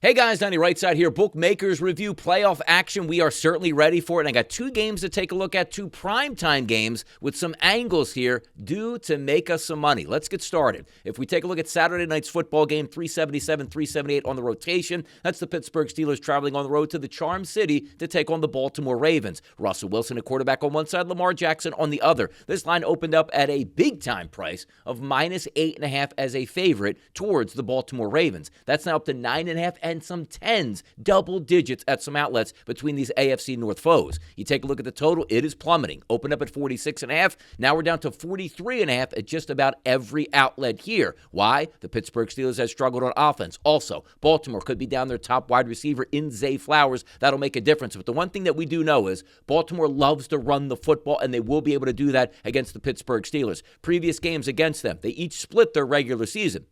Hey guys, Donnie RightSide here. Bookmakers review playoff action. We are certainly ready for it. And I got two games to take a look at, two primetime games with some angles here due to make us some money. Let's get started. If we take a look at Saturday night's football game, 377, 378 on the rotation. That's the Pittsburgh Steelers traveling on the road to the Charm City to take on the Baltimore Ravens. Russell Wilson, a quarterback on one side, Lamar Jackson on the other. This line opened up at a big-time price of minus 8.5 as a favorite towards the Baltimore Ravens. That's now up to 9.5 and some tens, double digits at some outlets between these AFC North foes. You take a look at the total, it is plummeting. Opened up at 46.5. Now we're down to 43.5 at just about every outlet here. Why? The Pittsburgh Steelers have struggled on offense. Also, Baltimore could be down their top wide receiver in Zay Flowers. That'll make a difference. But the one thing that we do know is Baltimore loves to run the football, and they will be able to do that against the Pittsburgh Steelers. Previous games against them, they each split their regular season.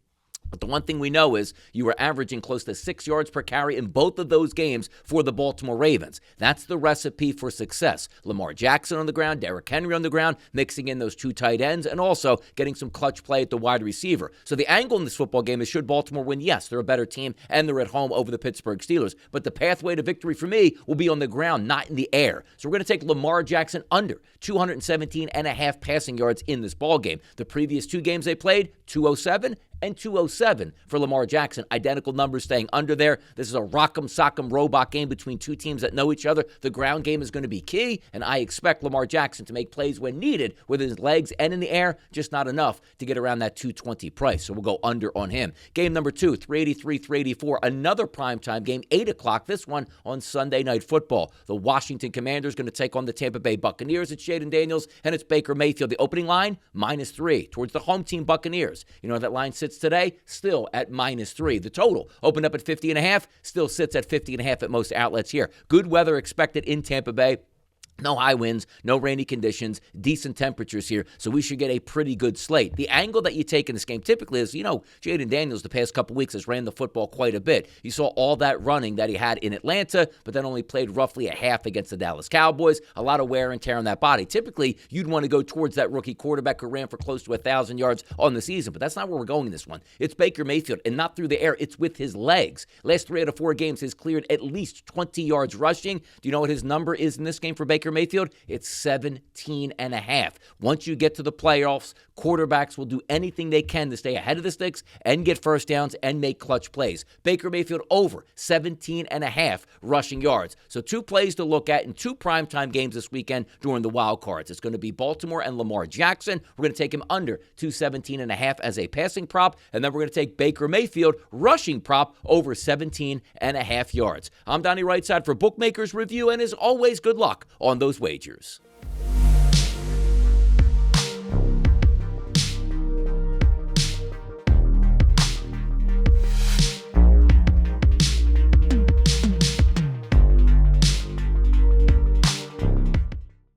But the one thing we know is you were averaging close to 6 yards per carry in both of those games for the Baltimore Ravens. That's the recipe for success. Lamar Jackson on the ground, Derrick Henry on the ground, mixing in those two tight ends, and also getting some clutch play at the wide receiver. So the angle in this football game is, should Baltimore win? Yes, they're a better team, and they're at home over the Pittsburgh Steelers. But the pathway to victory for me will be on the ground, not in the air. So we're going to take Lamar Jackson under 217.5 passing yards in this ball game. The previous two games they played, 207 and 207 for Lamar Jackson. Identical numbers staying under there. This is a rock'em sock'em robot game between two teams that know each other. The ground game is going to be key, and I expect Lamar Jackson to make plays when needed with his legs and in the air, just not enough to get around that 220 price. So we'll go under on him. Game number two, 383, 384. Another primetime game, 8 o'clock. This one on Sunday Night Football. The Washington Commanders going to take on the Tampa Bay Buccaneers. It's Jaden Daniels, and it's Baker Mayfield. The opening line, -3 towards the home team Buccaneers. You know that line sits today, still at -3. The total opened up at 50.5, still sits at 50.5 at most outlets here. Good weather expected in Tampa Bay. No high winds, no rainy conditions, decent temperatures here, so we should get a pretty good slate. The angle that you take in this game typically is, Jaden Daniels the past couple weeks has ran the football quite a bit. You saw all that running that he had in Atlanta, but then only played roughly a half against the Dallas Cowboys. A lot of wear and tear on that body. Typically, you'd want to go towards that rookie quarterback who ran for close to 1,000 yards on the season, but that's not where we're going in this one. It's Baker Mayfield, and not through the air. It's with his legs. Last 3 out of 4 games, he's cleared at least 20 yards rushing. Do you know what his number is in this game for Baker Mayfield? It's 17.5. Once you get to the playoffs, quarterbacks will do anything they can to stay ahead of the sticks and get first downs and make clutch plays. Baker Mayfield over 17.5 rushing yards. So two plays to look at in two primetime games this weekend during the wild cards. It's going to be Baltimore and Lamar Jackson. We're going to take him under 217.5 as a passing prop, and then we're going to take Baker Mayfield rushing prop over 17.5 yards. I'm Donnie RightSide for Bookmakers Review, and as always, good luck on those wagers.